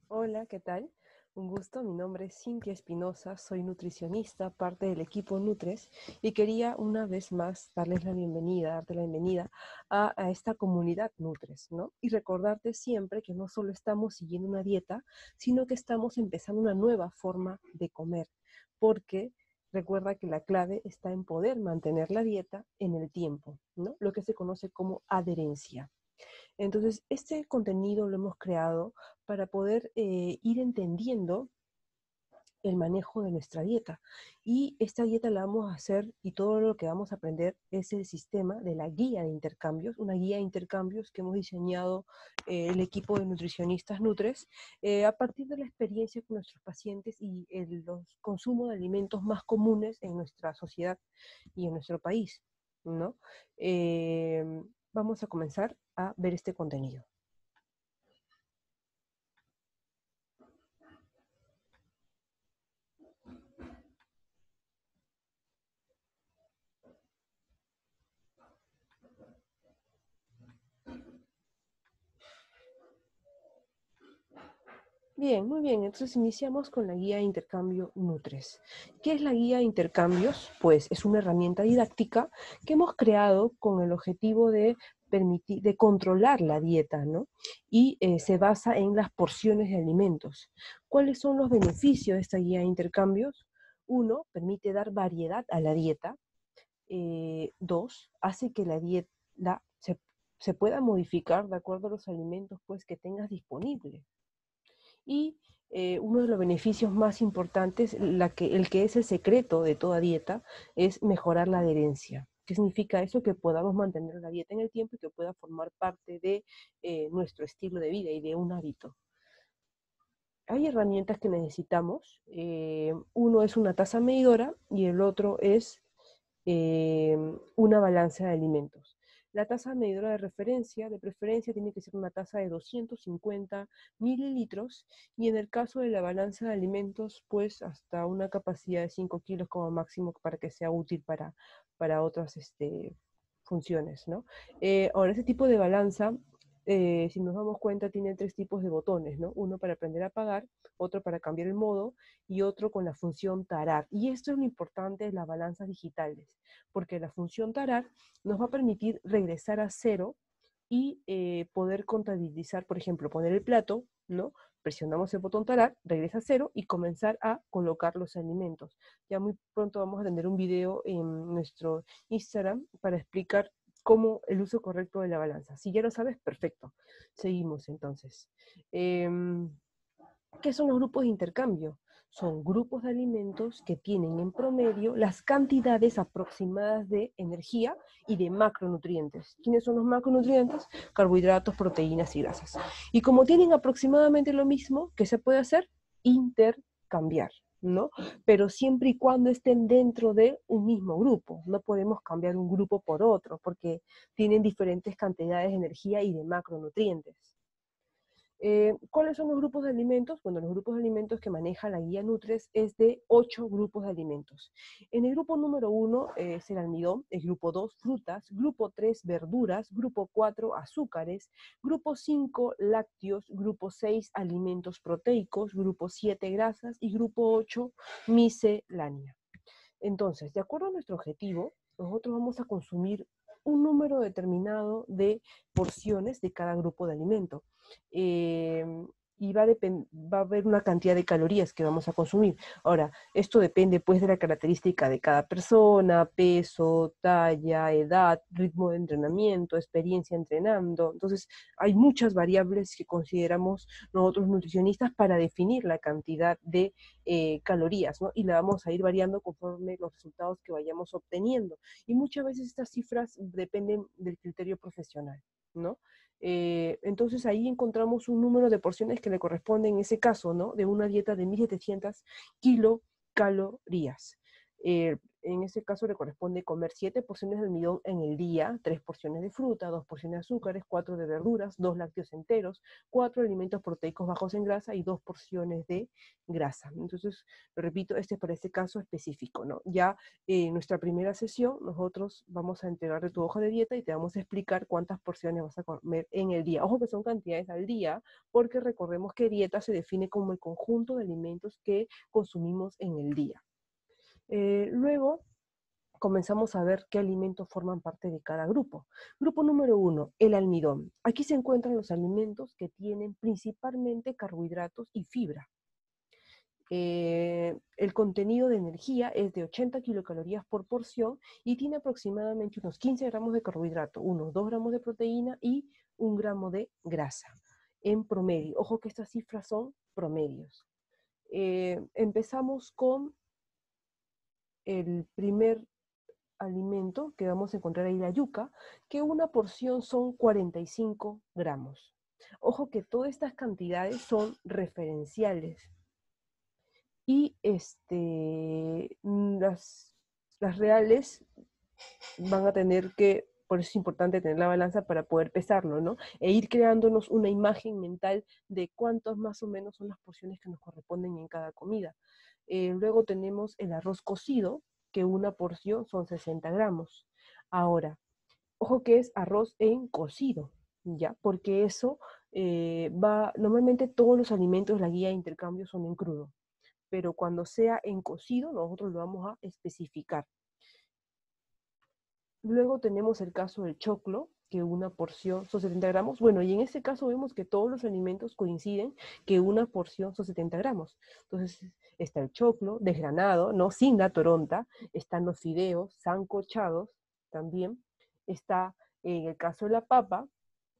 Hola, ¿qué tal? Un gusto, mi nombre es Cintia Espinosa, soy nutricionista, parte del equipo Nutres, y quería una vez más darte la bienvenida a esta comunidad Nutres, ¿no? Y recordarte siempre que no solo estamos siguiendo una dieta, sino que estamos empezando una nueva forma de comer, porque recuerda que la clave está en poder mantener la dieta en el tiempo, ¿no? Lo que se conoce como adherencia. Entonces, este contenido lo hemos creado para poder ir entendiendo el manejo de nuestra dieta. Y esta dieta la vamos a hacer y todo lo que vamos a aprender es el sistema de la guía de intercambios, una guía de intercambios que hemos diseñado el equipo de nutricionistas Nutres a partir de la experiencia con nuestros pacientes y los consumos de alimentos más comunes en nuestra sociedad y en nuestro país, ¿no? Eh, Vamos a comenzar a ver este contenido. Bien, muy bien. Entonces iniciamos con la guía de intercambio Nutres. ¿Qué es la guía de intercambios? Pues es una herramienta didáctica que hemos creado con el objetivo de permitir, de controlar la dieta, ¿no? Y se basa en las porciones de alimentos. ¿Cuáles son los beneficios de esta guía de intercambios? Uno, permite dar variedad a la dieta. Dos, hace que la dieta se pueda modificar de acuerdo a los alimentos pues, que tengas disponibles. Y uno de los beneficios más importantes, el que es el secreto de toda dieta, es mejorar la adherencia. ¿Qué significa eso? Que podamos mantener la dieta en el tiempo y que pueda formar parte de nuestro estilo de vida y de un hábito. Hay herramientas que necesitamos. Uno es una taza medidora y el otro es eh, una balanza de alimentos. La taza medidora de referencia, de preferencia, tiene que ser una taza de 250 mililitros y en el caso de la balanza de alimentos, pues hasta una capacidad de 5 kilos como máximo para que sea útil para otras funciones, ¿no? Ahora, ese tipo de balanza, si nos damos cuenta, tiene tres tipos de botones, ¿no? Uno para aprender a apagar, otro para cambiar el modo y otro con la función tarar. Y esto es lo importante de las balanzas digitales, porque la función tarar nos va a permitir regresar a cero y poder contabilizar, por ejemplo, poner el plato, ¿no? Presionamos el botón tarar, regresa a cero y comenzar a colocar los alimentos. Ya muy pronto vamos a tener un video en nuestro Instagram para explicar cómo el uso correcto de la balanza. Si ya lo sabes, perfecto. Seguimos entonces. Eh, ¿Qué son los grupos de intercambio? Son grupos de alimentos que tienen en promedio las cantidades aproximadas de energía y de macronutrientes. ¿Quiénes son los macronutrientes? Carbohidratos, proteínas y grasas. Y como tienen aproximadamente lo mismo, ¿qué se puede hacer? Intercambiar, ¿no? Pero siempre y cuando estén dentro de un mismo grupo. No podemos cambiar un grupo por otro porque tienen diferentes cantidades de energía y de macronutrientes. ¿Cuáles son los grupos de alimentos? Bueno, los grupos de alimentos que maneja la guía Nutres es de 8 grupos de alimentos. En el grupo número 1 es el almidón, el grupo 2 frutas, grupo 3 verduras, grupo 4 azúcares, grupo 5 lácteos, grupo 6 alimentos proteicos, grupo 7 grasas y grupo 8 miscelánea. Entonces, de acuerdo a nuestro objetivo, nosotros vamos a consumir un número determinado de porciones de cada grupo de alimento. Eh, y va a haber una cantidad de calorías que vamos a consumir. Ahora, esto depende pues de la característica de cada persona, peso, talla, edad, ritmo de entrenamiento, experiencia entrenando. Entonces, hay muchas variables que consideramos nosotros nutricionistas para definir la cantidad de calorías, ¿no? Y la vamos a ir variando conforme los resultados que vayamos obteniendo. Y muchas veces estas cifras dependen del criterio profesional, ¿no? Entonces ahí encontramos un número de porciones que le corresponde en ese caso, ¿no? De una dieta de 1700 kilocalorías. en ese caso le corresponde comer 7 porciones de almidón en el día, 3 porciones de fruta, 2 porciones de azúcares, 4 de verduras, 2 lácteos enteros, 4 alimentos proteicos bajos en grasa y 2 porciones de grasa. Entonces, lo repito, este es para este caso específico, ¿no? Ya en nuestra primera sesión, nosotros vamos a entregarte tu hoja de dieta y te vamos a explicar cuántas porciones vas a comer en el día. Ojo que son cantidades al día, porque recordemos que dieta se define como el conjunto de alimentos que consumimos en el día. Luego comenzamos a ver qué alimentos forman parte de cada grupo. Grupo número 1, el almidón. Aquí se encuentran los alimentos que tienen principalmente carbohidratos y fibra. El contenido de energía es de 80 kilocalorías por porción y tiene aproximadamente unos 15 gramos de carbohidrato, unos 2 gramos de proteína y 1 gramo de grasa en promedio. Ojo que estas cifras son promedios. Empezamos con el primer alimento que vamos a encontrar ahí, la yuca, que una porción son 45 gramos. Ojo que todas estas cantidades son referenciales. Y las reales van a tener que, por eso es importante tener la balanza para poder pesarlo, ¿no? E ir creándonos una imagen mental de cuántas más o menos son las porciones que nos corresponden en cada comida. Luego tenemos el arroz cocido, que una porción son 60 gramos. Ahora, ojo que es arroz en cocido, ¿ya? Porque eso normalmente todos los alimentos, la guía de intercambio son en crudo, pero cuando sea en cocido, nosotros lo vamos a especificar. Luego tenemos el caso del choclo, que una porción son 70 gramos. Bueno, y en este caso vemos que todos los alimentos coinciden que una porción son 70 gramos. Entonces está el choclo desgranado, ¿no? Sin la toronta, están los fideos sancochados también, está en el caso de la papa,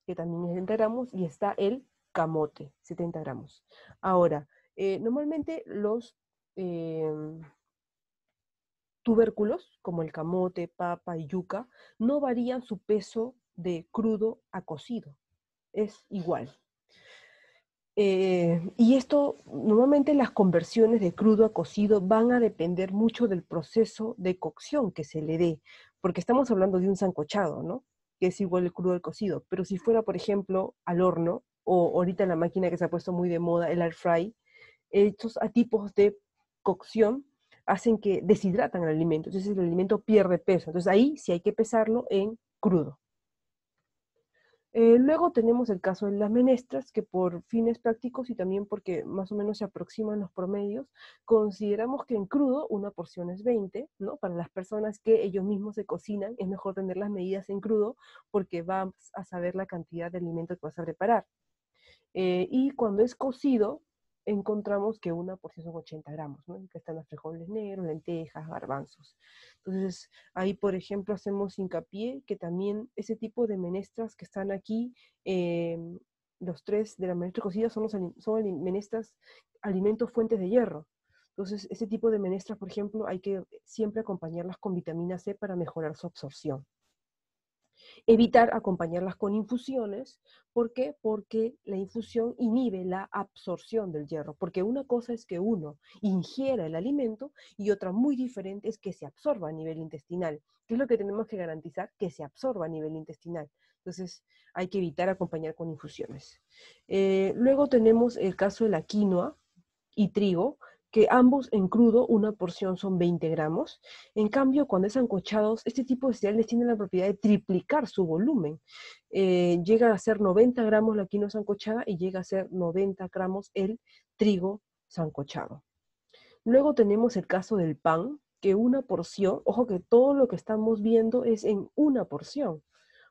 que también es 70 gramos, y está el camote, 70 gramos. Ahora, normalmente los tubérculos, como el camote, papa y yuca, no varían su peso de crudo a cocido. Es igual. Y esto, normalmente las conversiones de crudo a cocido van a depender mucho del proceso de cocción que se le dé, porque estamos hablando de un sancochado, ¿no? Que es igual el crudo al cocido. Pero si fuera, por ejemplo, al horno, o ahorita en la máquina que se ha puesto muy de moda, el air fry, estos tipos de cocción hacen que deshidratan el alimento, entonces el alimento pierde peso. Entonces ahí sí hay que pesarlo en crudo. Luego tenemos el caso de las menestras, que por fines prácticos y también porque más o menos se aproximan los promedios, consideramos que en crudo una porción es 20, ¿no? Para las personas que ellos mismos se cocinan, es mejor tener las medidas en crudo porque vas a saber la cantidad de alimento que vas a preparar. Y cuando es cocido, encontramos que una porción son 80 gramos, ¿no? Que están los frijoles negros, lentejas, garbanzos. Entonces, ahí, por ejemplo, hacemos hincapié que también ese tipo de menestras que están aquí, los tres de la menestra cocida son menestras, alimentos fuentes de hierro. Entonces, ese tipo de menestras, por ejemplo, hay que siempre acompañarlas con vitamina C para mejorar su absorción. Evitar acompañarlas con infusiones. ¿Por qué? Porque la infusión inhibe la absorción del hierro, porque una cosa es que uno ingiera el alimento y otra muy diferente es que se absorba a nivel intestinal. ¿Qué es lo que tenemos que garantizar? Que se absorba a nivel intestinal. Entonces hay que evitar acompañar con infusiones. Luego tenemos el caso de la quinoa y trigo, que ambos en crudo una porción son 20 gramos. En cambio, cuando es sancochados, este tipo de cereales tienen la propiedad de triplicar su volumen. Llega a ser 90 gramos la quinoa sancochada y llega a ser 90 gramos el trigo sancochado. Luego tenemos el caso del pan, que una porción, ojo que todo lo que estamos viendo es en una porción.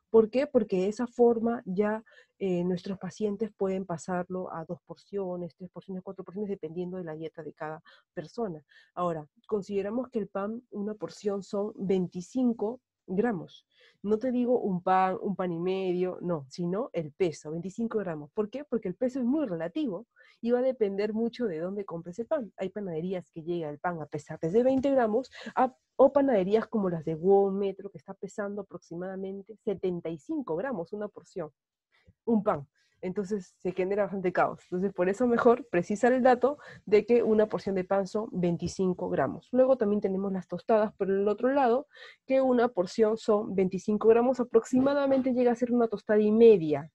¿Por qué? Porque de esa forma ya nuestros pacientes pueden pasarlo a 2 porciones, 3 porciones, 4 porciones, dependiendo de la dieta de cada persona. Ahora, consideramos que el pan, una porción son 25 gramos. No te digo un pan y medio, no, sino el peso, 25 gramos. ¿Por qué? Porque el peso es muy relativo y va a depender mucho de dónde compres el pan. Hay panaderías que llega el pan a pesar desde 20 gramos o panaderías como las de WOW Metro, que está pesando aproximadamente 75 gramos una porción, un pan. Entonces se genera bastante caos. Entonces por eso mejor precisar el dato de que una porción de pan son 25 gramos. Luego también tenemos las tostadas por el otro lado, que una porción son 25 gramos, aproximadamente llega a ser una tostada y media,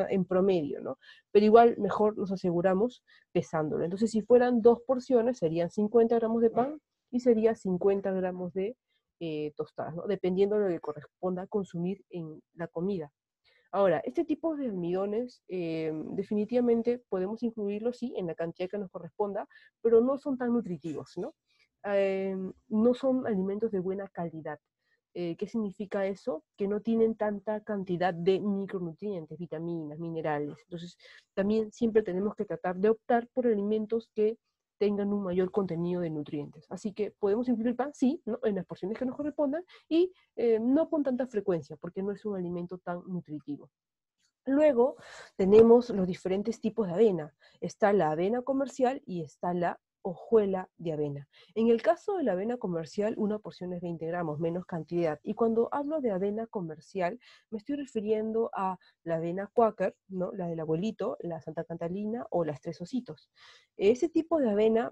en promedio, ¿no? Pero igual mejor nos aseguramos pesándolo. Entonces si fueran 2 porciones serían 50 gramos de pan y sería 50 gramos de tostadas, ¿no? Dependiendo de lo que corresponda consumir en la comida. Ahora, este tipo de almidones definitivamente podemos incluirlos, sí, en la cantidad que nos corresponda, pero no son tan nutritivos, ¿no? No son alimentos de buena calidad. ¿Qué significa eso? Que no tienen tanta cantidad de micronutrientes, vitaminas, minerales. Entonces, también siempre tenemos que tratar de optar por alimentos que tengan un mayor contenido de nutrientes. Así que podemos incluir pan, sí, ¿no? En las porciones que nos correspondan, y no con tanta frecuencia, porque no es un alimento tan nutritivo. Luego tenemos los diferentes tipos de avena. Está la avena comercial y está la hojuela de avena. En el caso de la avena comercial, una porción es 20 gramos, menos cantidad. Y cuando hablo de avena comercial, me estoy refiriendo a la avena Quaker, ¿no? La del abuelito, la Santa Catalina o las Tres Ositos. Ese tipo de avena,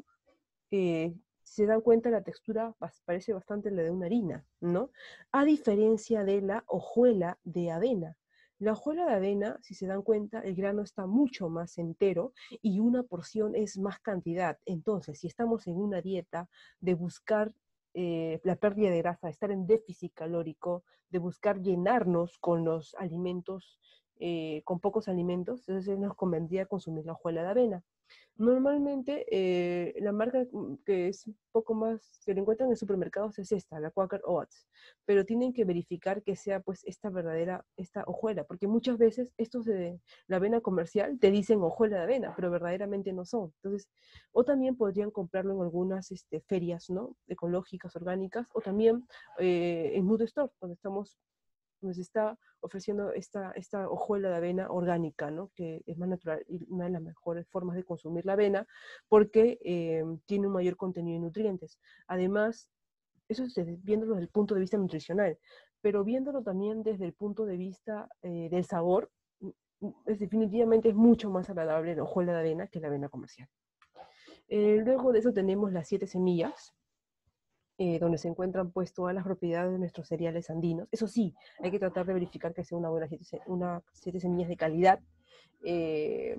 si se dan cuenta, la textura parece bastante la de una harina, ¿no? A diferencia de la hojuela de avena. La hojuela de avena, si se dan cuenta, el grano está mucho más entero y una porción es más cantidad. Entonces, si estamos en una dieta de buscar la pérdida de grasa, de estar en déficit calórico, de buscar llenarnos con los alimentos, con pocos alimentos, entonces nos convendría consumir la hojuela de avena. Normalmente la marca que es un poco más, que la encuentran en supermercados es esta, la Quaker Oats, pero tienen que verificar que sea pues esta hojuela, porque muchas veces estos de la avena comercial te dicen hojuela de avena, pero verdaderamente no son. Entonces, o también podrían comprarlo en algunas ferias, ¿no? Ecológicas, orgánicas, o también en Food Store, nos está ofreciendo esta hojuela de avena orgánica, ¿no? Que es más natural y una de las mejores formas de consumir la avena porque tiene un mayor contenido de nutrientes. Además, eso es viéndolo desde el punto de vista nutricional, pero viéndolo también desde el punto de vista del sabor, definitivamente es mucho más agradable la hojuela de avena que la avena comercial. Luego de eso tenemos las 7 semillas, donde se encuentran pues todas las propiedades de nuestros cereales andinos. Eso sí, hay que tratar de verificar que sea una buena 7 semillas de calidad, eh,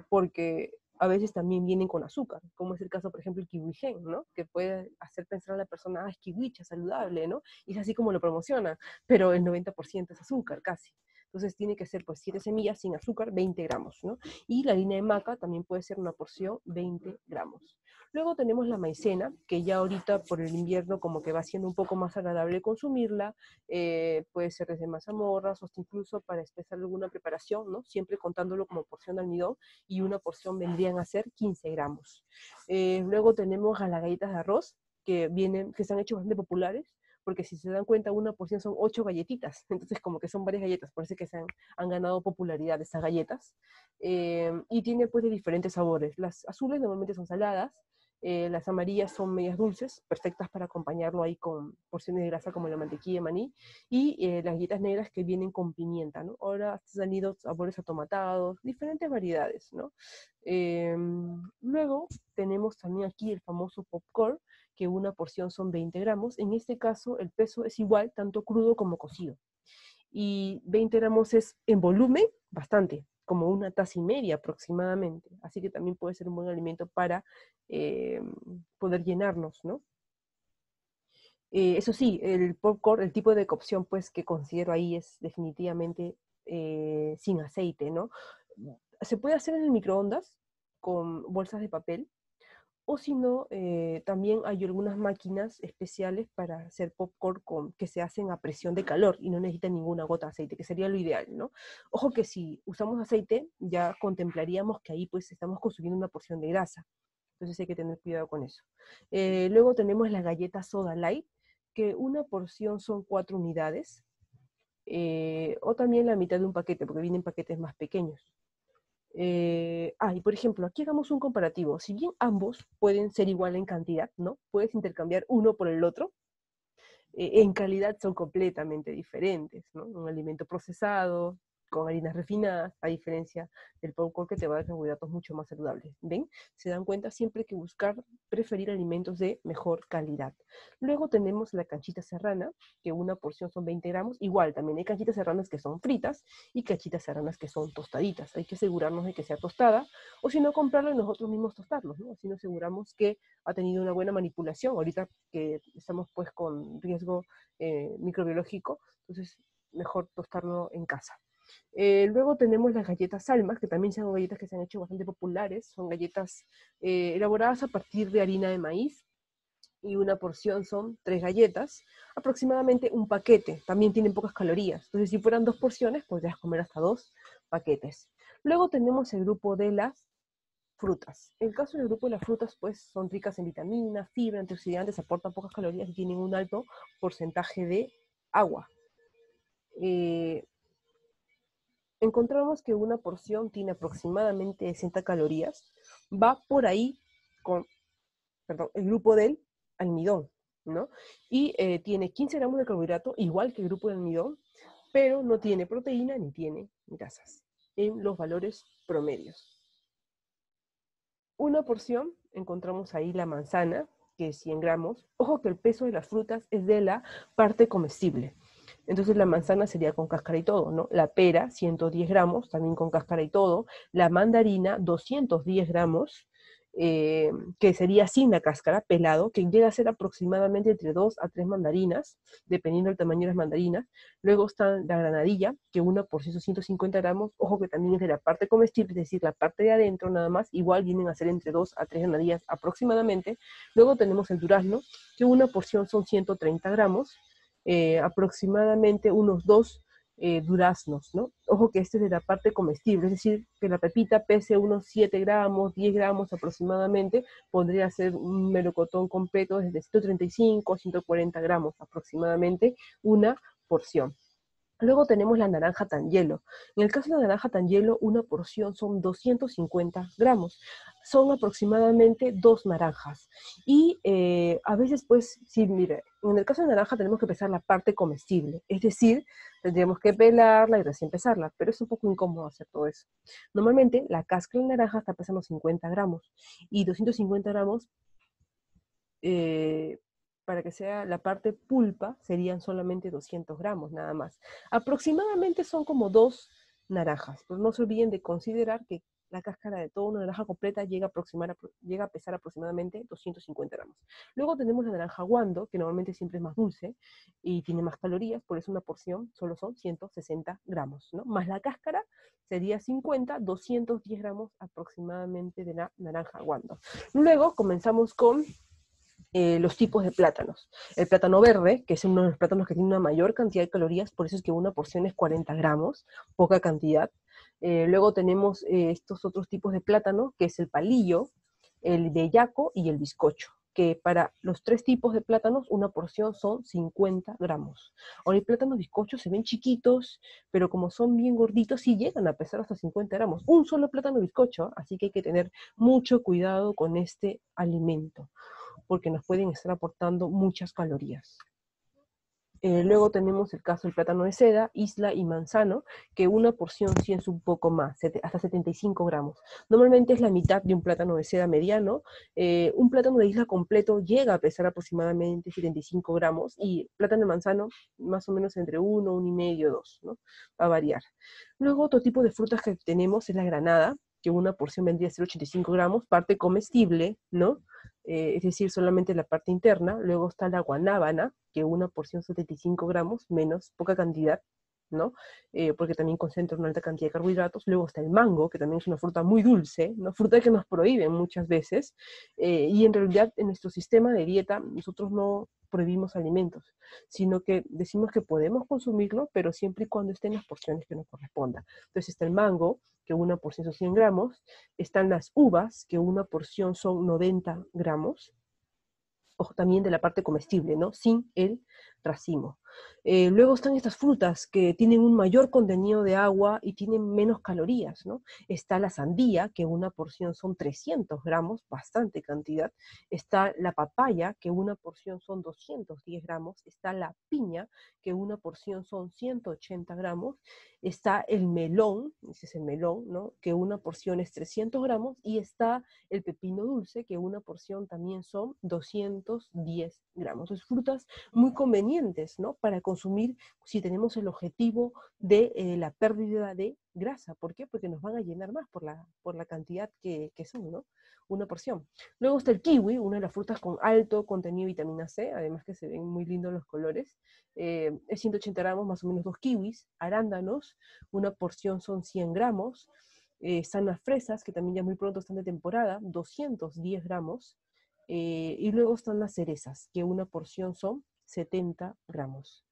porque a veces también vienen con azúcar, como es el caso, por ejemplo, el kiwigen, ¿no? Que puede hacer pensar a la persona, es kiwicha, saludable, ¿no? Y es así como lo promociona, pero el 90% es azúcar, casi. Entonces tiene que ser pues 7 semillas sin azúcar, 20 gramos, ¿no? Y la harina de maca también puede ser una porción, 20 gramos. Luego tenemos la maicena, que ya ahorita por el invierno como que va siendo un poco más agradable consumirla, puede ser desde mazamorras o incluso para espesar alguna preparación, ¿no? Siempre contándolo como porción de almidón, y una porción vendrían a ser 15 gramos. Luego tenemos a las galletas de arroz, que están hechos bastante populares, porque si se dan cuenta, una porción son 8 galletitas, entonces como que son varias galletas, por eso es que han ganado popularidad estas galletas, y tiene pues de diferentes sabores. Las azules normalmente son saladas, las amarillas son medias dulces, perfectas para acompañarlo ahí con porciones de grasa como la mantequilla de maní, y las galletas negras que vienen con pimienta, ¿no? Ahora han salido sabores atomatados, diferentes variedades, ¿no? Luego tenemos también aquí el famoso popcorn, que una porción son 20 gramos. En este caso el peso es igual, tanto crudo como cocido. Y 20 gramos es en volumen bastante, como una taza y media aproximadamente. Así que también puede ser un buen alimento para poder llenarnos, ¿no? Eso sí, el popcorn, el tipo de cocción pues que considero ahí es definitivamente sin aceite, ¿no? Se puede hacer en el microondas con bolsas de papel, o si no, también hay algunas máquinas especiales para hacer popcorn que se hacen a presión de calor y no necesitan ninguna gota de aceite, que sería lo ideal, ¿no? Ojo que si usamos aceite, ya contemplaríamos que ahí pues estamos consumiendo una porción de grasa. Entonces hay que tener cuidado con eso. Luego tenemos las galletas Soda Light, que una porción son 4 unidades, o también la mitad de un paquete, porque vienen paquetes más pequeños. Y por ejemplo, aquí hagamos un comparativo. Si bien ambos pueden ser igual en cantidad, ¿no? Puedes intercambiar uno por el otro, en calidad son completamente diferentes, ¿no? Un alimento procesado, con harinas refinadas, a diferencia del popcorn que te va a dar carbohidratos mucho más saludables. ¿Ven? Se dan cuenta, siempre hay que buscar preferir alimentos de mejor calidad. Luego tenemos la canchita serrana, que una porción son 20 gramos. Igual, también hay canchitas serranas que son fritas y canchitas serranas que son tostaditas. Hay que asegurarnos de que sea tostada, o si no, comprarlo y nosotros mismos tostarlos, ¿no? Así nos aseguramos que ha tenido una buena manipulación. Ahorita que estamos pues con riesgo microbiológico, entonces mejor tostarlo en casa. Luego tenemos las galletas Salmas, que también son galletas que se han hecho bastante populares. Son galletas elaboradas a partir de harina de maíz, y una porción son 3 galletas, aproximadamente un paquete. También tienen pocas calorías. Entonces, si fueran 2 porciones, podrías comer hasta 2 paquetes. Luego tenemos el grupo de las frutas. En el caso del grupo de las frutas, pues son ricas en vitaminas, fibra, antioxidantes, aportan pocas calorías y tienen un alto porcentaje de agua. Encontramos que una porción tiene aproximadamente 60 calorías. Va por ahí con, perdón, el grupo del almidón, ¿no? Y tiene 15 gramos de carbohidrato, igual que el grupo del almidón, pero no tiene proteína ni tiene grasas en los valores promedios. Una porción, encontramos ahí la manzana, que es 100 gramos. Ojo que el peso de las frutas es de la parte comestible. Entonces la manzana sería con cáscara y todo, ¿no? La pera, 110 gramos, también con cáscara y todo. La mandarina, 210 gramos, que sería sin la cáscara, pelado, que llega a ser aproximadamente entre 2 a 3 mandarinas, dependiendo del tamaño de las mandarinas. Luego está la granadilla, que una porción son 150 gramos, ojo que también es de la parte comestible, es decir, la parte de adentro nada más, igual vienen a ser entre 2 a 3 granadillas aproximadamente. Luego tenemos el durazno, que una porción son 130 gramos, aproximadamente unos 2 duraznos, ¿no? Ojo que este es de la parte comestible, es decir, que la pepita pese unos 7 gramos, 10 gramos aproximadamente, podría ser un melocotón completo desde 135 a 140 gramos aproximadamente, una porción. Luego tenemos la naranja Tangelo. En el caso de la naranja Tangelo, una porción son 250 gramos. Son aproximadamente 2 naranjas. Y a veces, pues, sí, mire, en el caso de naranja tenemos que pesar la parte comestible. Es decir, tendríamos que pelarla y recién pesarla, pero es un poco incómodo hacer todo eso. Normalmente, la cáscara de naranja está pesando 50 gramos. Y 250 gramos para que sea la parte pulpa, serían solamente 200 gramos nada más. Aproximadamente son como 2 naranjas, pero no se olviden de considerar que la cáscara de toda una naranja completa llega a pesar aproximadamente 250 gramos. Luego tenemos la naranja guando, que normalmente siempre es más dulce y tiene más calorías, por eso una porción solo son 160 gramos, ¿no? Más la cáscara sería 50, 210 gramos aproximadamente de la naranja guando. Luego comenzamos con los tipos de plátanos. El plátano verde, que es uno de los plátanos que tiene una mayor cantidad de calorías, por eso es que una porción es 40 gramos, poca cantidad. Luego tenemos estos otros tipos de plátano, que es el palillo, el bellaco y el bizcocho, que para los 3 tipos de plátanos una porción son 50 gramos. Ahora, el plátano bizcocho se ven chiquitos, pero como son bien gorditos, sí llegan a pesar hasta 50 gramos. Un solo plátano bizcocho, así que hay que tener mucho cuidado con este alimento, porque nos pueden estar aportando muchas calorías. Luego tenemos el caso del plátano de seda, isla y manzano, que una porción sí es un poco más, hasta 75 gramos. Normalmente es la mitad de un plátano de seda mediano. Un plátano de isla completo llega a pesar aproximadamente 75 gramos y plátano de manzano más o menos entre 1, 1,5, 2, ¿no? Va a variar. Luego otro tipo de frutas que tenemos es la granada, que una porción vendría a ser 85 gramos, parte comestible, ¿no? Es decir, solamente la parte interna. Luego está la guanábana, que una porción 75 gramos, menos, poca cantidad, ¿no? Porque también concentra una alta cantidad de carbohidratos. Luego está el mango, que también es una fruta muy dulce, una fruta que nos prohíben muchas veces, y en realidad en nuestro sistema de dieta nosotros no prohibimos alimentos, sino que decimos que podemos consumirlo, pero siempre y cuando estén las porciones que nos correspondan. Entonces está el mango, que una porción son 100 gramos, están las uvas, que una porción son 90 gramos, o también de la parte comestible, ¿no? Sin el racimo. Luego están estas frutas que tienen un mayor contenido de agua y tienen menos calorías, ¿no? Está la sandía, que una porción son 300 gramos, bastante cantidad. Está la papaya, que una porción son 210 gramos. Está la piña, que una porción son 180 gramos. Está el melón, ese es el melón, ¿no? Que una porción es 300 gramos. Y está el pepino dulce, que una porción también son 210 gramos. Es frutas muy convenientes, ¿no? Para consumir si tenemos el objetivo de la pérdida de grasa. ¿Por qué? Porque nos van a llenar más por la cantidad que son, ¿no? Una porción. Luego está el kiwi, una de las frutas con alto contenido de vitamina C, además que se ven muy lindos los colores. Es 180 gramos, más o menos 2 kiwis. Arándanos, una porción son 100 gramos. Están las fresas, que también ya muy pronto están de temporada, 210 gramos. Y luego están las cerezas, que una porción son 70 gramos.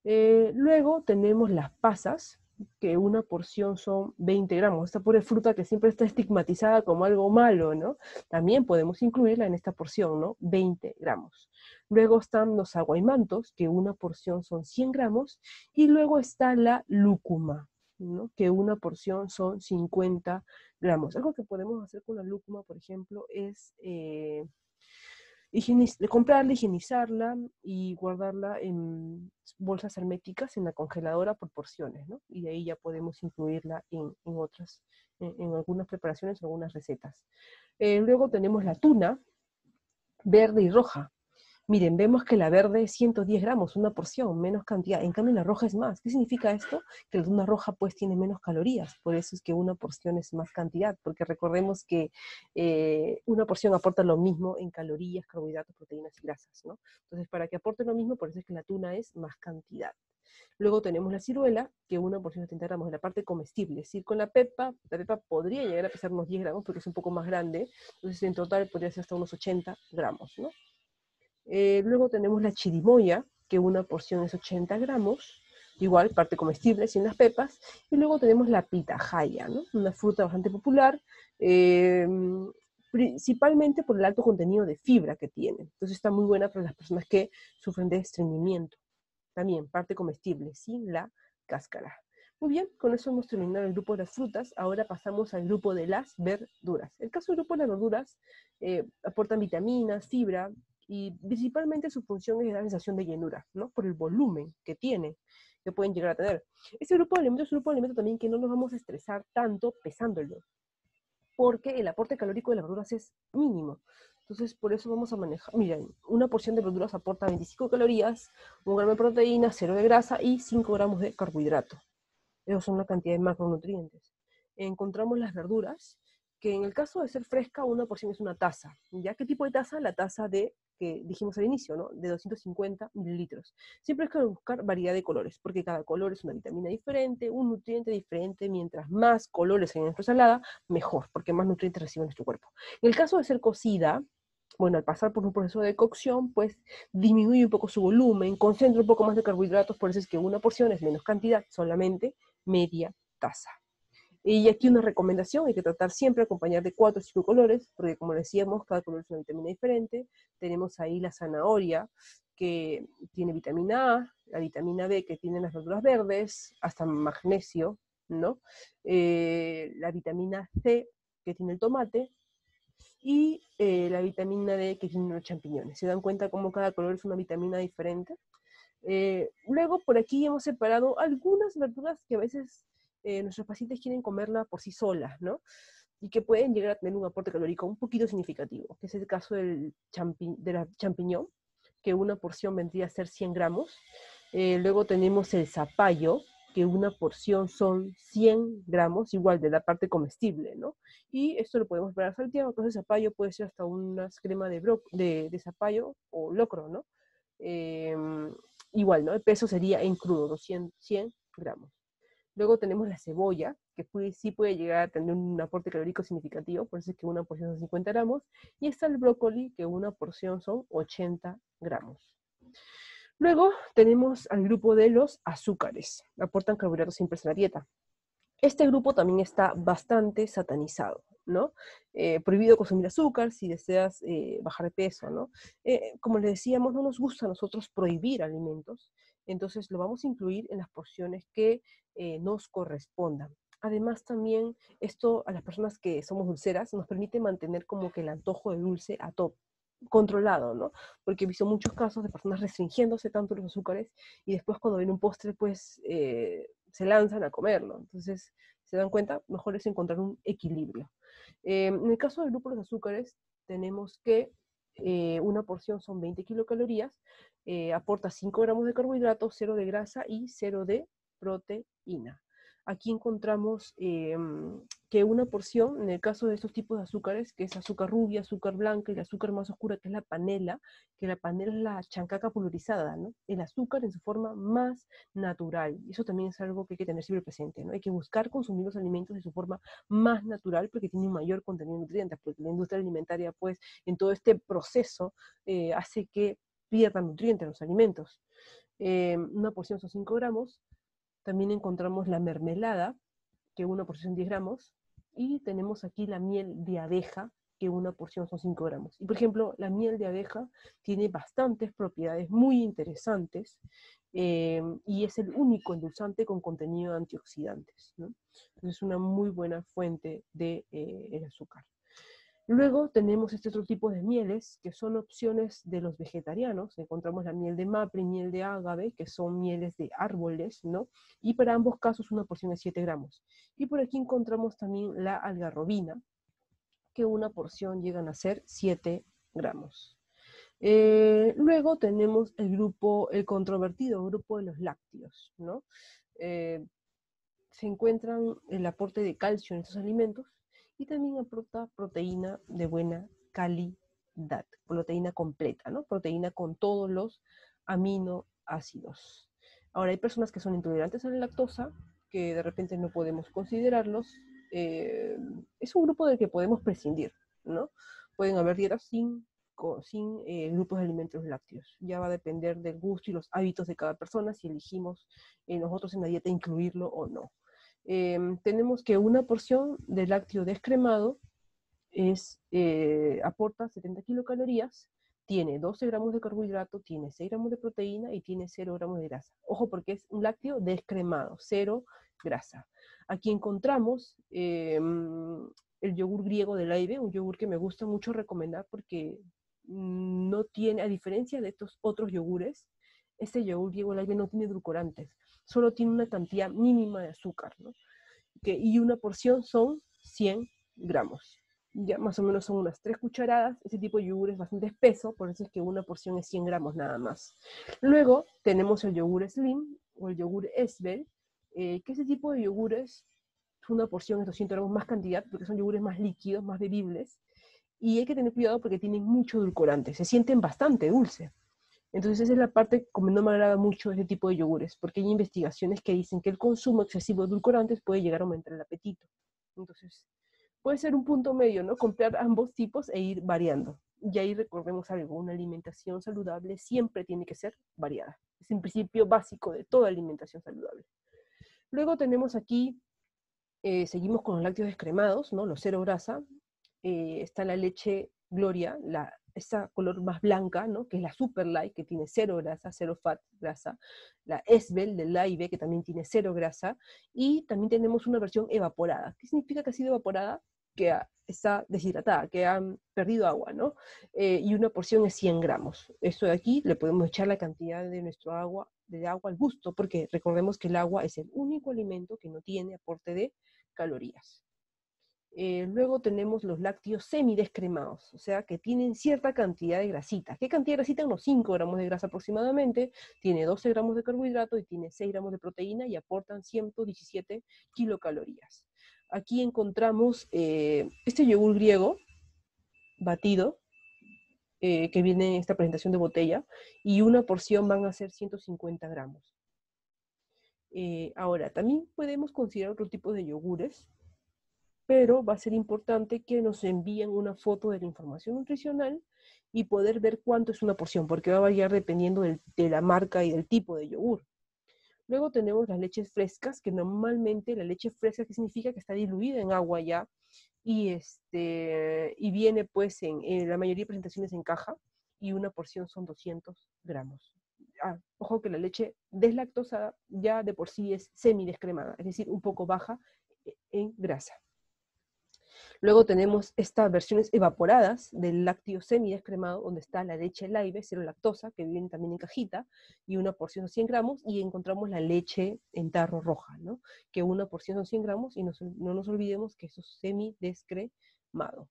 Luego tenemos las pasas, que una porción son 20 gramos. Esta pobre fruta que siempre está estigmatizada como algo malo, ¿no? También podemos incluirla en esta porción, ¿no? 20 gramos. Luego están los aguaimantos, que una porción son 100 gramos. Y luego está la lúcuma, ¿no? Que una porción son 50 gramos. Algo que podemos hacer con la lúcuma, por ejemplo, es comprarla, higienizarla y guardarla en bolsas herméticas en la congeladora por porciones, ¿no? Y de ahí ya podemos incluirla en otras, en algunas preparaciones, en algunas recetas. Luego tenemos la tuna, verde y roja. Miren, vemos que la verde es 110 gramos, una porción, menos cantidad. En cambio, la roja es más. ¿Qué significa esto? Que la tuna roja pues tiene menos calorías. Por eso es que una porción es más cantidad. Porque recordemos que una porción aporta lo mismo en calorías, carbohidratos, proteínas y grasas, ¿no? Entonces, para que aporte lo mismo, por eso es que la tuna es más cantidad. Luego tenemos la ciruela, que una porción de 70 gramos de la parte comestible. Es decir, con la pepa podría llegar a pesar unos 10 gramos porque es un poco más grande. Entonces, en total podría ser hasta unos 80 gramos, ¿no? Luego tenemos la chirimoya, que una porción es 80 gramos, igual, parte comestible, sin las pepas. Y luego tenemos la pitahaya, ¿no? Una fruta bastante popular, principalmente por el alto contenido de fibra que tiene. Entonces está muy buena para las personas que sufren de estreñimiento. También parte comestible, sin la cáscara. Muy bien, con eso hemos terminado el grupo de las frutas. Ahora pasamos al grupo de las verduras. El caso del grupo de las verduras aportan vitaminas, fibra, y principalmente su función es la sensación de llenura, ¿no? Por el volumen que tiene, que pueden llegar a tener. Este grupo de alimentos es un grupo de alimentos también que no nos vamos a estresar tanto pesándolo, porque el aporte calórico de las verduras es mínimo. Entonces, por eso vamos a manejar, miren, una porción de verduras aporta 25 calorías, 1 gramo de proteína, 0 de grasa y 5 gramos de carbohidrato. Esos son la cantidad de macronutrientes. Encontramos las verduras, que en el caso de ser fresca, una porción es una taza. ¿Ya qué tipo de taza? La taza de, que dijimos al inicio, ¿no? De 250 mililitros. Siempre hay que buscar variedad de colores, porque cada color es una vitamina diferente, un nutriente diferente. Mientras más colores hay en nuestra ensalada, mejor, porque más nutrientes recibe nuestro cuerpo. En el caso de ser cocida, bueno, al pasar por un proceso de cocción, pues disminuye un poco su volumen, concentra un poco más de carbohidratos, por eso es que una porción es menos cantidad, solamente media taza. Y aquí una recomendación, hay que tratar siempre de acompañar de 4 o 5 colores, porque como decíamos, cada color es una vitamina diferente. Tenemos ahí la zanahoria, que tiene vitamina A, la vitamina B, que tienen las verduras verdes, hasta magnesio, ¿no? La vitamina C, que tiene el tomate, y la vitamina D, que tienen los champiñones. ¿Se dan cuenta cómo cada color es una vitamina diferente? Luego, por aquí hemos separado algunas verduras que a veces nuestros pacientes quieren comerla por sí solas, ¿no? Y que pueden llegar a tener un aporte calórico un poquito significativo, que es el caso de la champiñón, que una porción vendría a ser 100 gramos. Luego tenemos el zapallo, que una porción son 100 gramos, igual de la parte comestible, ¿no? Y esto lo podemos preparar salteado, entonces zapallo puede ser hasta una crema de zapallo o locro, ¿no? Igual, ¿no? El peso sería en crudo, 100 gramos. Luego tenemos la cebolla, que sí puede llegar a tener un aporte calórico significativo, por eso es que una porción son 50 gramos. Y está el brócoli, que una porción son 80 gramos. Luego tenemos al grupo de los azúcares, aportan carbohidratos simples en la dieta. Este grupo también está bastante satanizado. ¿no? Prohibido consumir azúcar si deseas bajar de peso, ¿no? Como les decíamos, no nos gusta a nosotros prohibir alimentos, entonces lo vamos a incluir en las porciones que nos correspondan. Además también esto a las personas que somos dulceras nos permite mantener como que el antojo de dulce a top controlado, ¿no? Porque he visto muchos casos de personas restringiéndose tanto los azúcares y después cuando viene un postre pues se lanzan a comerlo. Entonces, ¿se dan cuenta? Mejor es encontrar un equilibrio. En el caso del grupo de los azúcares, tenemos que una porción son 20 kilocalorías, aporta 5 gramos de carbohidratos, 0 de grasa y 0 de proteína. Aquí encontramos que una porción, en el caso de estos tipos de azúcares, que es azúcar rubia, azúcar blanca y el azúcar más oscura, que es la panela, que la panela es la chancaca pulverizada, ¿no? El azúcar en su forma más natural. Y eso también es algo que hay que tener siempre presente, ¿no? Hay que buscar consumir los alimentos de su forma más natural porque tiene un mayor contenido de nutrientes, porque la industria alimentaria, pues, en todo este proceso hace que pierdan nutrientes los alimentos. Una porción son 5 gramos. También encontramos la mermelada, que una porción son 10 gramos, y tenemos aquí la miel de abeja, que una porción son 5 gramos. Y por ejemplo, la miel de abeja tiene bastantes propiedades muy interesantes y es el único endulzante con contenido de antioxidantes, ¿no? Entonces es una muy buena fuente de el azúcar. Luego tenemos este otro tipo de mieles, que son opciones de los vegetarianos. Encontramos la miel de mapre y miel de ágave, que son mieles de árboles, ¿no? Y para ambos casos una porción de 7 gramos. Y por aquí encontramos también la algarrobina, que una porción llegan a ser 7 gramos. Luego tenemos el controvertido grupo de los lácteos, ¿no? Se encuentran el aporte de calcio en estos alimentos y también aporta proteína de buena calidad, proteína completa, ¿no? Proteína con todos los aminoácidos. Ahora, hay personas que son intolerantes a la lactosa, que de repente no podemos considerarlos. Es un grupo del que podemos prescindir, ¿no? Pueden haber dietas sin grupos de alimentos lácteos. Ya va a depender del gusto y los hábitos de cada persona si elegimos nosotros en la dieta incluirlo o no. Tenemos que una porción de lácteo descremado aporta 70 kilocalorías, tiene 12 gramos de carbohidrato, tiene 6 gramos de proteína y tiene 0 gramos de grasa. Ojo, porque es un lácteo descremado, 0 grasa. Aquí encontramos el yogur griego de Laibe, un yogur que me gusta mucho recomendar porque no tiene, a diferencia de estos otros yogures, este yogur griego Laibe no tiene edulcorantes, solo tiene una cantidad mínima de azúcar, ¿no? Y una porción son 100 gramos. Ya más o menos son unas 3 cucharadas. Ese tipo de yogur es bastante espeso, por eso es que una porción es 100 gramos nada más. Luego tenemos el yogur Slim o el yogur Esbel, que ese tipo de yogures, una porción es 200 gramos más cantidad, porque son yogures más líquidos, más bebibles, y hay que tener cuidado porque tienen mucho edulcorante, se sienten bastante dulce. Entonces esa es la parte como no me agrada mucho este tipo de yogures, porque hay investigaciones que dicen que el consumo excesivo de edulcorantes puede llegar a aumentar el apetito. Entonces puede ser un punto medio, ¿no? Comprar ambos tipos e ir variando. Y ahí recordemos algo, una alimentación saludable siempre tiene que ser variada. Es un principio básico de toda alimentación saludable. Luego tenemos aquí, seguimos con los lácteos descremados, ¿no? Los 0 grasa. Está la leche Gloria, esa color más blanca, ¿no? Que es la Super Light, que tiene 0 grasa, 0 fat grasa, la Esbel del Laibe, que también tiene 0 grasa, y también tenemos una versión evaporada. ¿Qué significa que ha sido evaporada? Que está deshidratada, que han perdido agua, ¿no? Y una porción es 100 gramos. Esto de aquí le podemos echar la cantidad de nuestro agua, de agua al gusto, porque recordemos que el agua es el único alimento que no tiene aporte de calorías. Luego tenemos los lácteos semidescremados, o sea que tienen cierta cantidad de grasita. ¿Qué cantidad de grasita? Unos 5 gramos de grasa aproximadamente, tiene 12 gramos de carbohidrato y tiene 6 gramos de proteína y aportan 117 kilocalorías. Aquí encontramos este yogur griego batido, que viene en esta presentación de botella, y una porción van a ser 150 gramos. Ahora, también podemos considerar otro tipo de yogures, pero va a ser importante que nos envíen una foto de la información nutricional y poder ver cuánto es una porción, porque va a variar dependiendo de la marca y del tipo de yogur. Luego tenemos las leches frescas, que normalmente la leche fresca, ¿qué significa? Que está diluida en agua ya, y viene pues en la mayoría de presentaciones en caja, y una porción son 200 gramos. Ojo que la leche deslactosada ya de por sí es semidescremada, es decir, un poco baja en grasa. Luego tenemos estas versiones evaporadas del lácteo semidescremado, donde está la leche Laibe, cero lactosa, que viene también en cajita, y una porción son 100 gramos, y encontramos la leche en tarro roja, ¿no? Que una porción son 100 gramos, y no nos olvidemos que eso es semidescremado.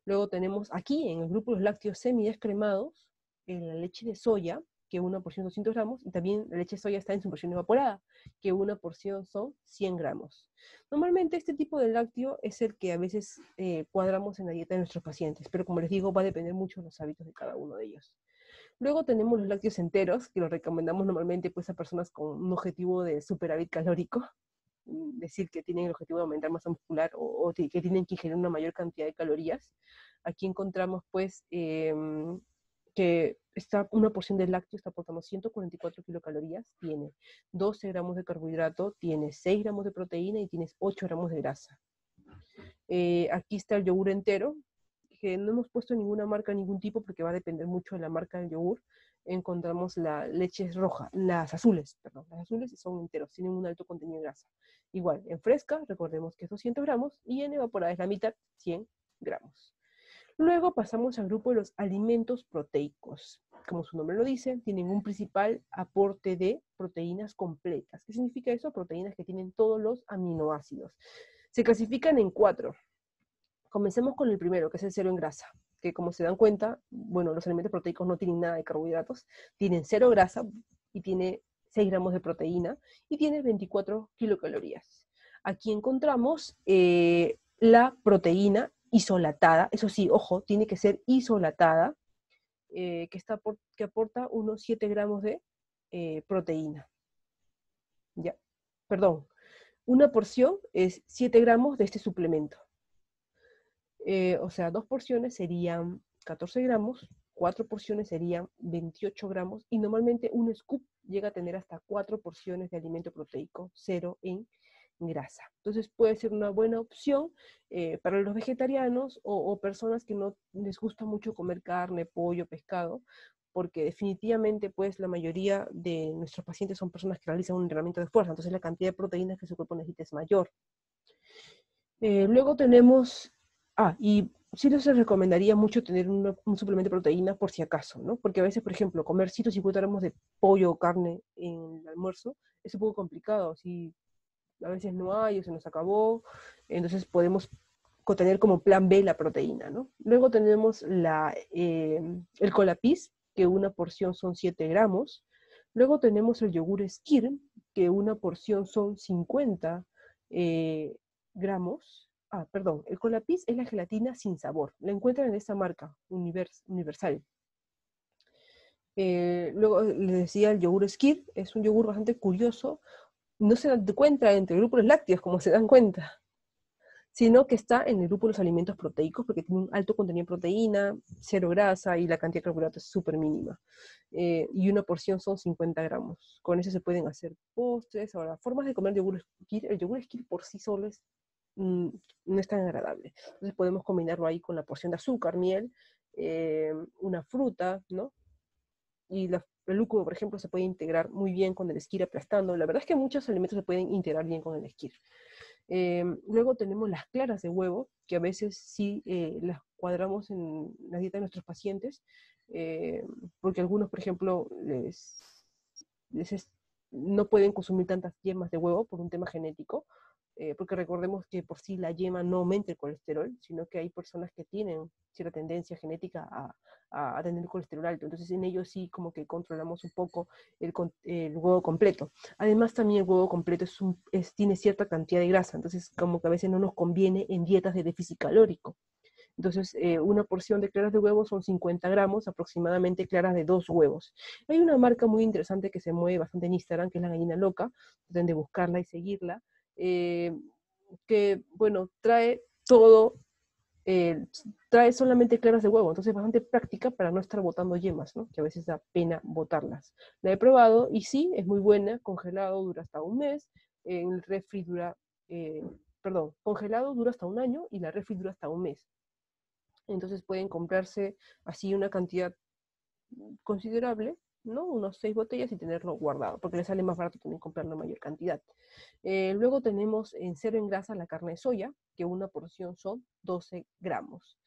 Luego tenemos aquí, en el grupo de los lácteos semidescremados, la leche de soya, que una porción son 200 gramos, y también la leche de soya está en su versión evaporada, que una porción son 100 gramos. Normalmente este tipo de lácteo es el que a veces cuadramos en la dieta de nuestros pacientes, pero como les digo, va a depender mucho de los hábitos de cada uno de ellos. Luego tenemos los lácteos enteros, que los recomendamos normalmente pues, a personas con un objetivo de superávit calórico, decir que tienen el objetivo de aumentar masa muscular o que tienen que ingerir una mayor cantidad de calorías. Aquí encontramos pues que una porción de lácteo está aportando 144 kilocalorías, tiene 12 gramos de carbohidrato, tiene 6 gramos de proteína y tienes 8 gramos de grasa. Aquí está el yogur entero, que no hemos puesto ninguna marca, ningún tipo, porque va a depender mucho de la marca del yogur. Encontramos la leche roja, las azules son enteros, tienen un alto contenido de grasa. Igual, en fresca, recordemos que es 200 gramos, y en evaporada es la mitad, 100 gramos. Luego pasamos al grupo de los alimentos proteicos. Como su nombre lo dice, tienen un principal aporte de proteínas completas. ¿Qué significa eso? Proteínas que tienen todos los aminoácidos. Se clasifican en 4. Comencemos con el primero, que es el cero en grasa, que como se dan cuenta, bueno, los alimentos proteicos no tienen nada de carbohidratos, tienen 0 grasa y tiene 6 gramos de proteína y tiene 24 kilocalorías. Aquí encontramos la proteína isolatada, eso sí, ojo, tiene que ser isolatada, que aporta unos 7 gramos de proteína. Ya, perdón, una porción es 7 gramos de este suplemento. O sea, 2 porciones serían 14 gramos, 4 porciones serían 28 gramos, y normalmente un scoop llega a tener hasta 4 porciones de alimento proteico, 0 en grasa. Entonces puede ser una buena opción para los vegetarianos o personas que no les gusta mucho comer carne, pollo, pescado, porque definitivamente pues la mayoría de nuestros pacientes son personas que realizan un entrenamiento de fuerza, entonces la cantidad de proteínas que su cuerpo necesita es mayor. Luego tenemos, y sí les recomendaría mucho tener un suplemento de proteína por si acaso, ¿no? Porque a veces, por ejemplo, comer 150 gramos de pollo o carne en el almuerzo es un poco complicado, si a veces no hay o se nos acabó, entonces podemos tener como plan B la proteína, ¿no? Luego tenemos el Colapis, que una porción son 7 gramos. Luego tenemos el yogur Skir, que una porción son 50 gramos. Perdón, el Colapis es la gelatina sin sabor. La encuentran en esta marca, Universal. Luego les decía el yogur Skir, es un yogur bastante curioso. No se encuentra entre grupos lácteos, como se dan cuenta, sino que está en el grupo de los alimentos proteicos, porque tiene un alto contenido de proteína, 0 grasa, y la cantidad de carbohidratos es súper mínima. Y una porción son 50 gramos. Con eso se pueden hacer postres. Ahora, formas de comer yogur Skir. El yogur Skir por sí solo no es tan agradable. Entonces podemos combinarlo ahí con la porción de azúcar, miel, una fruta, ¿no? Y el lúculo, por ejemplo, se puede integrar muy bien con el Skir aplastando. La verdad es que muchos alimentos se pueden integrar bien con el Skir. Luego tenemos las claras de huevo, que a veces sí las cuadramos en la dieta de nuestros pacientes, porque algunos, por ejemplo, no pueden consumir tantas yemas de huevo por un tema genético, porque recordemos que por sí la yema no aumenta el colesterol, sino que hay personas que tienen cierta tendencia genética a tener colesterol alto. Entonces en ellos sí como que controlamos un poco el huevo completo. Además también el huevo completo tiene cierta cantidad de grasa, entonces como que a veces no nos conviene en dietas de déficit calórico. Entonces, una porción de claras de huevo son 50 gramos, aproximadamente claras de 2 huevos. Hay una marca muy interesante que se mueve bastante en Instagram, que es la gallina loca, traten de buscarla y seguirla, que, bueno, trae todo, trae solamente claras de huevo, entonces es bastante práctica para no estar botando yemas, ¿no? Que a veces da pena botarlas. La he probado y sí, es muy buena, congelado dura hasta un mes, en el refri dura perdón, congelado dura hasta un año y la refri dura hasta un mes. Entonces pueden comprarse así una cantidad considerable, ¿no? Unos 6 botellas y tenerlo guardado, porque les sale más barato también comprar una mayor cantidad. Luego tenemos en cero en grasa la carne de soya, que una porción son 12 gramos.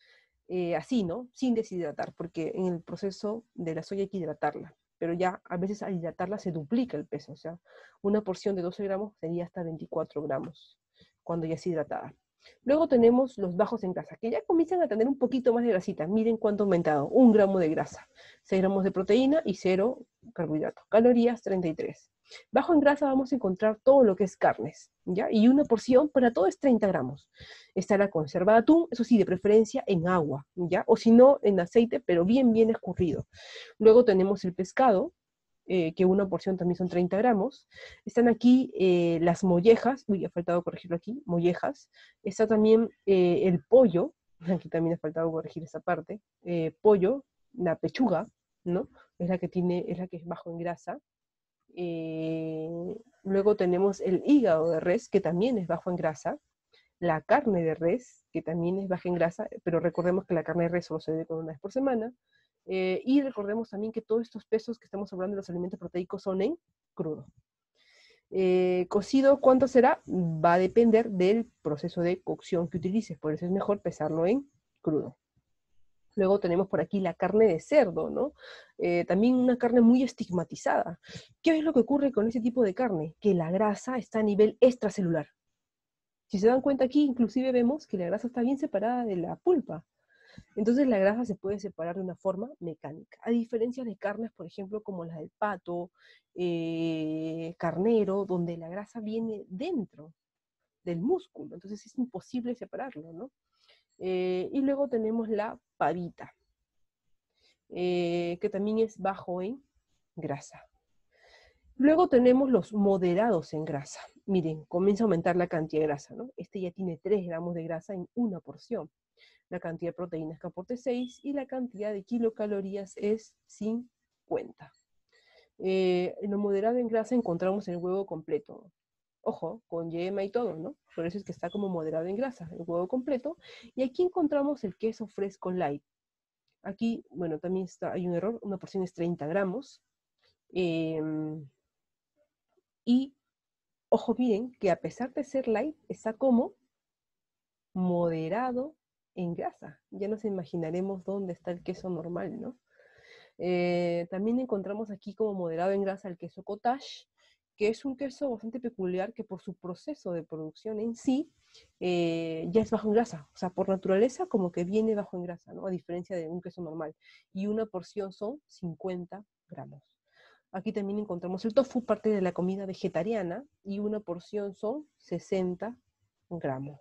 Así, ¿no? Sin deshidratar, porque en el proceso de la soya hay que hidratarla, pero ya a veces al hidratarla se duplica el peso, o sea, una porción de 12 gramos sería hasta 24 gramos cuando ya es hidratada. Luego tenemos los bajos en grasa, que ya comienzan a tener un poquito más de grasita. Miren cuánto ha aumentado, 1 gramo de grasa, 6 gramos de proteína y 0 carbohidratos. Calorías 33. Bajo en grasa vamos a encontrar todo lo que es carnes, ¿ya? Y una porción para todo es 30 gramos. Está la conserva de atún, eso sí, de preferencia en agua, ¿ya? O si no, en aceite, pero bien, bien escurrido. Luego tenemos el pescado, que una porción también son 30 gramos. Están aquí las mollejas, uy, ha faltado corregirlo aquí, mollejas. Está también el pollo, aquí también ha faltado corregir esa parte, pollo, la pechuga, ¿no? Es la que es bajo en grasa. Luego tenemos el hígado de res, que también es bajo en grasa. La carne de res, que también es baja en grasa, pero recordemos que la carne de res solo se debe comer 1 vez por semana. Y recordemos también que todos estos pesos que estamos hablando de los alimentos proteicos son en crudo. Cocido, ¿cuánto será? Va a depender del proceso de cocción que utilices, por eso es mejor pesarlo en crudo. Luego tenemos por aquí la carne de cerdo, ¿no? También una carne muy estigmatizada. ¿Qué es lo que ocurre con ese tipo de carne? Que la grasa está a nivel extracelular. Si se dan cuenta aquí, inclusive vemos que la grasa está bien separada de la pulpa. Entonces la grasa se puede separar de una forma mecánica. A diferencia de carnes, por ejemplo, como las del pato, carnero, donde la grasa viene dentro del músculo. Entonces es imposible separarlo, ¿no? Y luego tenemos la pavita, que también es bajo en grasa. Luego tenemos los moderados en grasa. Miren, comienza a aumentar la cantidad de grasa, ¿no? Este ya tiene 3 gramos de grasa en una porción. La cantidad de proteínas que aporte 6 y la cantidad de kilocalorías es 50. En lo moderado en grasa encontramos el huevo completo. Ojo, con yema y todo, ¿no? Por eso es que está como moderado en grasa, el huevo completo. Y aquí encontramos el queso fresco light. Aquí, bueno, también hay un error, una porción es 30 gramos. Y, ojo, miren, que a pesar de ser light, está como moderado en grasa. Ya nos imaginaremos dónde está el queso normal, ¿no? También encontramos aquí como moderado en grasa el queso cottage, que es un queso bastante peculiar que por su proceso de producción en sí ya es bajo en grasa. O sea, por naturaleza como que viene bajo en grasa, ¿no? A diferencia de un queso normal. Y una porción son 50 gramos. Aquí también encontramos el tofu, parte de la comida vegetariana, y una porción son 60 gramos.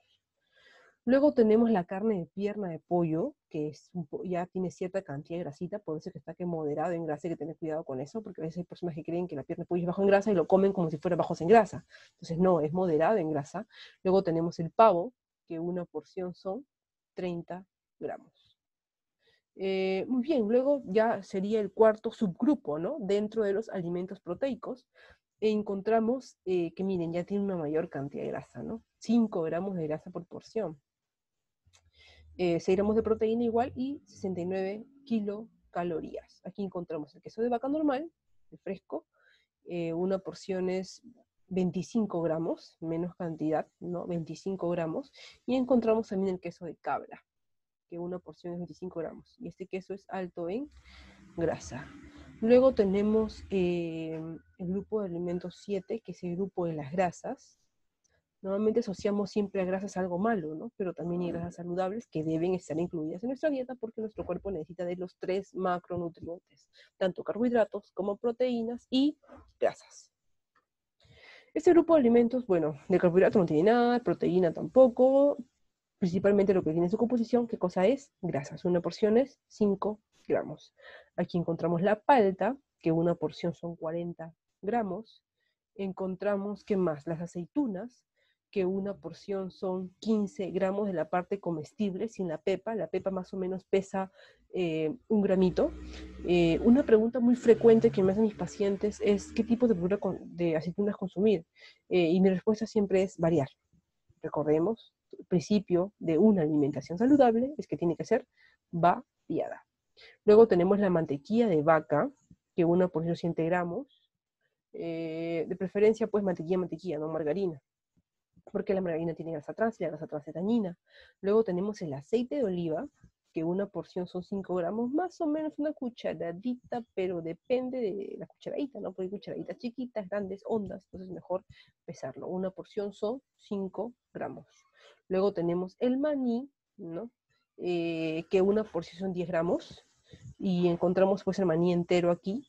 Luego tenemos la carne de pierna de pollo, que ya tiene cierta cantidad de grasita, por eso que está que moderado en grasa, hay que tener cuidado con eso, porque a veces hay personas que creen que la pierna de pollo es bajo en grasa y lo comen como si fuera bajos en grasa. Entonces no, es moderado en grasa. Luego tenemos el pavo, que una porción son 30 gramos. Muy bien, luego ya sería el cuarto subgrupo, ¿no? Dentro de los alimentos proteicos, encontramos que miren, ya tiene una mayor cantidad de grasa, ¿no? 5 gramos de grasa por porción. 6 gramos de proteína igual y 69 kilocalorías. Aquí encontramos el queso de vaca normal, el fresco, una porción es 25 gramos, menos cantidad, ¿no? 25 gramos, y encontramos también el queso de cabra, que una porción es 25 gramos, y este queso es alto en grasa. Luego tenemos el grupo de alimentos 7, que es el grupo de las grasas. Normalmente asociamos siempre a grasas algo malo, ¿no? Pero también hay grasas saludables que deben estar incluidas en nuestra dieta porque nuestro cuerpo necesita de los 3 macronutrientes, tanto carbohidratos como proteínas y grasas. Este grupo de alimentos, bueno, de carbohidratos no tiene nada, proteína tampoco, principalmente lo que tiene en su composición, ¿qué cosa es? Grasas. Una porción es 5 gramos. Aquí encontramos la palta, que una porción son 40 gramos. Encontramos, ¿qué más? Las aceitunas, que una porción son 15 gramos de la parte comestible, sin la pepa. La pepa más o menos pesa 1 gramito. Una pregunta muy frecuente que me hacen mis pacientes es ¿qué tipo de aceitunas consumir? Y mi respuesta siempre es variar. Recordemos, el principio de una alimentación saludable es que tiene que ser variada. Luego tenemos la mantequilla de vaca, que una por 100 gramos, de preferencia pues mantequilla, no margarina, porque la margarina tiene grasa trans y la grasa trans es dañina. Luego tenemos el aceite de oliva, que una porción son 5 gramos, más o menos una cucharadita, pero depende de la cucharadita, ¿no? Porque hay cucharaditas chiquitas, grandes, hondas, entonces es mejor pesarlo. Una porción son 5 gramos. Luego tenemos el maní, ¿no? Que una porción son 10 gramos, y encontramos pues el maní entero aquí,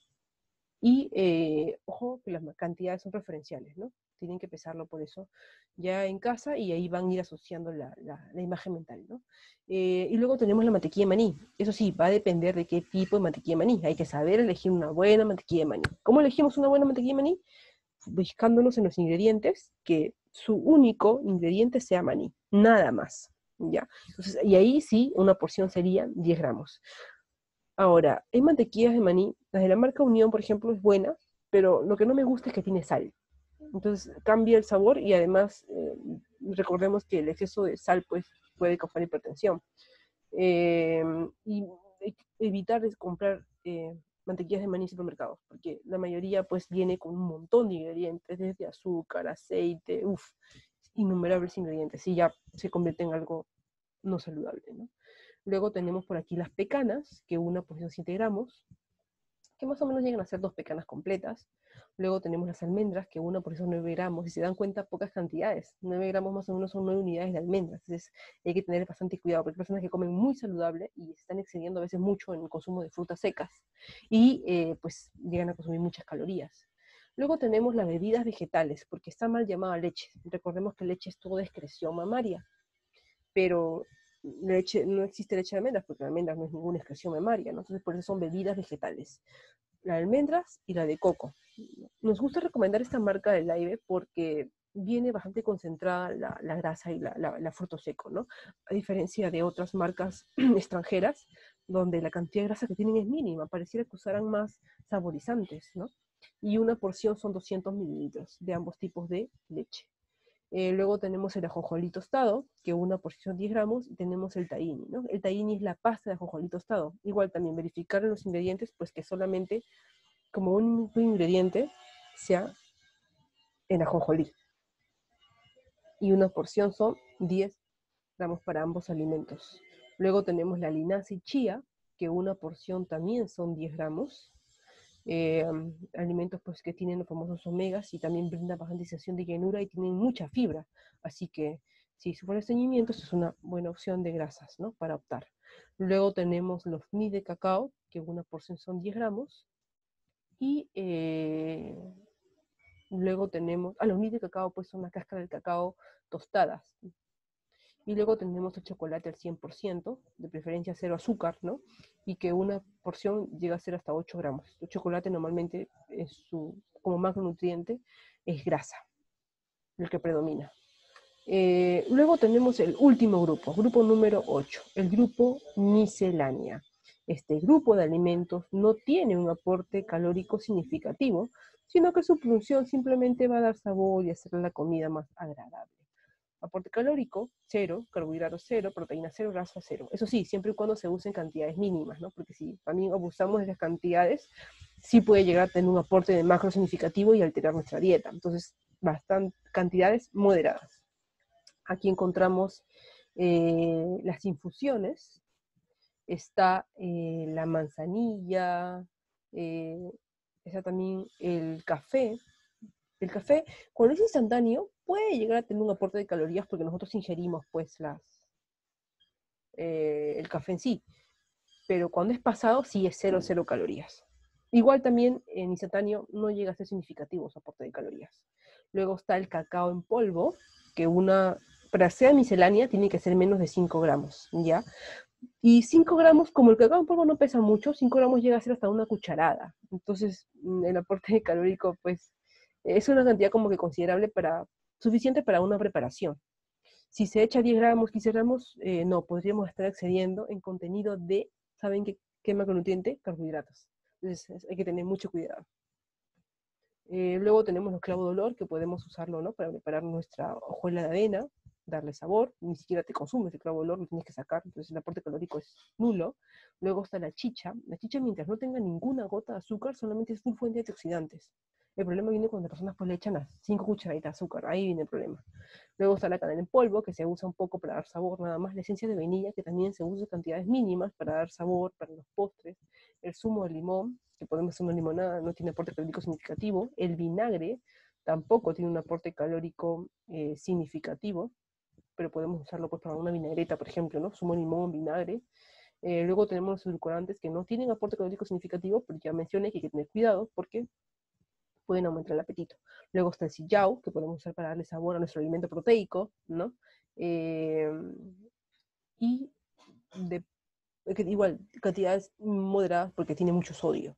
y ojo que las cantidades son referenciales, ¿no? Tienen que pesarlo por eso ya en casa y ahí van a ir asociando la imagen mental, ¿no? Y luego tenemos la mantequilla de maní. Eso sí, va a depender de qué tipo de mantequilla de maní. Hay que saber elegir una buena mantequilla de maní. ¿Cómo elegimos una buena mantequilla de maní? Buscándonos en los ingredientes que su único ingrediente sea maní, nada más, ¿ya? Entonces, y ahí sí, una porción sería 10 gramos. Ahora, hay mantequillas de maní, las de la marca Unión, por ejemplo, es buena, pero lo que no me gusta es que tiene sal. Entonces cambia el sabor y además recordemos que el exceso de sal pues, puede causar hipertensión. Y evitar comprar mantequillas de maní en supermercados, porque la mayoría pues viene con un montón de ingredientes, desde azúcar, aceite, innumerables ingredientes, y ya se convierte en algo no saludable, ¿no? Luego tenemos por aquí las pecanas, que una porción 7 gramos, que más o menos llegan a ser 2 pecanas completas. Luego tenemos las almendras, que una porción 9 gramos, y se dan cuenta pocas cantidades. 9 gramos más o menos son 9 unidades de almendras, entonces hay que tener bastante cuidado, porque hay personas que comen muy saludable y se están excediendo a veces mucho en el consumo de frutas secas, y pues llegan a consumir muchas calorías. Luego tenemos las bebidas vegetales, porque está mal llamada leche. Recordemos que leche es todo de excreción mamaria, pero leche, no existe leche de almendras, porque la almendras no es ninguna excreción mamaria, ¿no? Entonces por eso son bebidas vegetales, la de almendras y la de coco. Nos gusta recomendar esta marca de Laibe porque viene bastante concentrada la grasa y la fruto seco, ¿no? A diferencia de otras marcas extranjeras, donde la cantidad de grasa que tienen es mínima, pareciera que usaran más saborizantes, ¿no? Y una porción son 200 mililitros de ambos tipos de leche. Luego tenemos el ajonjolí tostado, que una porción 10 gramos, y tenemos el tahini, ¿no? El tahini es la pasta de ajonjolí tostado. Igual también verificar en los ingredientes, pues que solamente como un ingrediente sea el ajonjolí. Y una porción son 10 gramos para ambos alimentos. Luego tenemos la linaza y chía, que una porción también son 10 gramos. Alimentos pues que tienen los famosos omegas y también brindan bastante sensación de llenura y tienen mucha fibra, así que si sufren estreñimientos es una buena opción de grasas, ¿no? Para optar. Luego tenemos los mis de cacao, que una porción son 10 gramos, y luego tenemos, los mis de cacao pues son las cáscaras del cacao tostadas, y luego tenemos el chocolate al 100%, de preferencia cero azúcar, ¿no? Y que una porción llega a ser hasta 8 gramos. El chocolate normalmente, como macronutriente, es grasa, el que predomina. Luego tenemos el último grupo número 8, el grupo miscelánea. Este grupo de alimentos no tiene un aporte calórico significativo, sino que su función simplemente va a dar sabor y hacer la comida más agradable. Aporte calórico, 0, carbohidratos 0, proteína 0, grasa 0. Eso sí, siempre y cuando se usen cantidades mínimas, ¿no? Porque si también abusamos de las cantidades, sí puede llegar a tener un aporte de macro significativo y alterar nuestra dieta. Entonces, cantidades moderadas. Aquí encontramos las infusiones. Está la manzanilla, está también el café. El café, cuando es instantáneo, puede llegar a tener un aporte de calorías porque nosotros ingerimos pues el café en sí, pero cuando es pasado sí es 0 calorías. Igual también en instantáneo no llega a ser significativo su aporte de calorías. Luego está el cacao en polvo, que para ser miscelánea tiene que ser menos de 5 gramos, ¿ya? Y 5 gramos, como el cacao en polvo no pesa mucho, 5 gramos llega a ser hasta una cucharada. Entonces, el aporte calórico, pues, es una cantidad como que considerable suficiente para una preparación. Si se echa 10 gramos, 15 gramos, no, podríamos estar excediendo en contenido de, ¿saben qué macronutriente? Carbohidratos. Entonces, hay que tener mucho cuidado. Luego tenemos los clavos de olor, que podemos usarlo, ¿no? Para preparar nuestra hojuela de avena. darle sabor, ni siquiera te consumes el clavo de olor, lo tienes que sacar, entonces el aporte calórico es nulo. Luego está la chicha mientras no tenga ninguna gota de azúcar, solamente es full fuente de antioxidantes. El problema viene cuando las personas pues le echan las 5 cucharaditas de azúcar, ahí viene el problema. Luego está la canela en polvo, que se usa un poco para dar sabor nada más, la esencia de vainilla, que también se usa en cantidades mínimas para dar sabor, para los postres, el zumo de limón, que podemos hacer una limonada, no tiene aporte calórico significativo, el vinagre tampoco tiene un aporte calórico significativo, pero podemos usarlo pues para una vinagreta, por ejemplo, ¿no? Zumo de limón, vinagre. Luego tenemos los edulcorantes que no tienen aporte calórico significativo, pero ya mencioné que hay que tener cuidado porque pueden aumentar el apetito. Luego está el sillao, que podemos usar para darle sabor a nuestro alimento proteico, ¿no? Y de, igual, cantidades moderadas porque tiene mucho sodio.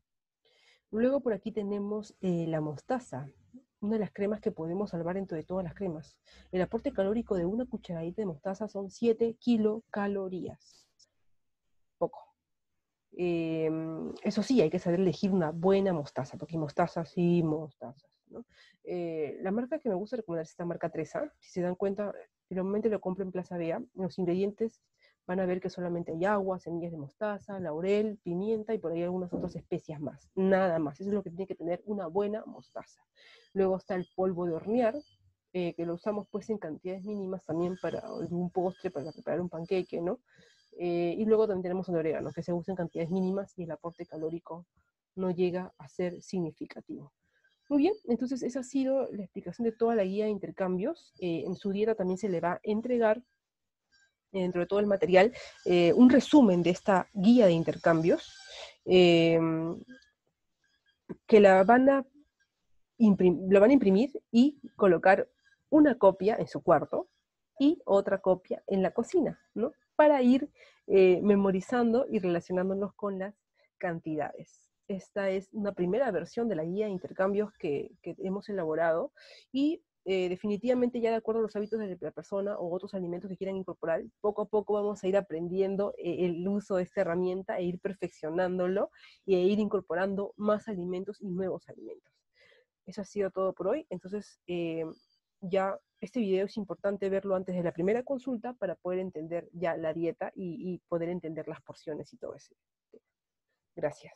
Luego por aquí tenemos la mostaza, una de las cremas que podemos salvar entre todas las cremas. El aporte calórico de una cucharadita de mostaza son 7 kilocalorías. Poco. Eso sí, hay que saber elegir una buena mostaza, porque hay mostazas y mostazas, ¿no? La marca que me gusta recomendar es esta marca Tresa. Si se dan cuenta, normalmente lo compro en Plaza Vea. Los ingredientes van a ver que solamente hay agua, semillas de mostaza, laurel, pimienta y por ahí algunas otras especias más. Nada más. Eso es lo que tiene que tener una buena mostaza. Luego está el polvo de hornear, que lo usamos pues en cantidades mínimas también para un postre, para preparar un panqueque, ¿no? Y luego también tenemos el orégano, que se usa en cantidades mínimas y el aporte calórico no llega a ser significativo. Muy bien, entonces esa ha sido la explicación de toda la guía de intercambios. En su dieta también se le va a entregar, dentro de todo el material, un resumen de esta guía de intercambios, que la van a imprimir y colocar una copia en su cuarto y otra copia en la cocina, ¿no? Para ir memorizando y relacionándonos con las cantidades. Esta es una primera versión de la guía de intercambios que hemos elaborado y definitivamente ya de acuerdo a los hábitos de la persona o otros alimentos que quieran incorporar, poco a poco vamos a ir aprendiendo el uso de esta herramienta e ir perfeccionándolo e ir incorporando más alimentos y nuevos alimentos. Eso ha sido todo por hoy. Entonces, ya este video es importante verlo antes de la primera consulta para poder entender ya la dieta y poder entender las porciones y todo eso. Gracias.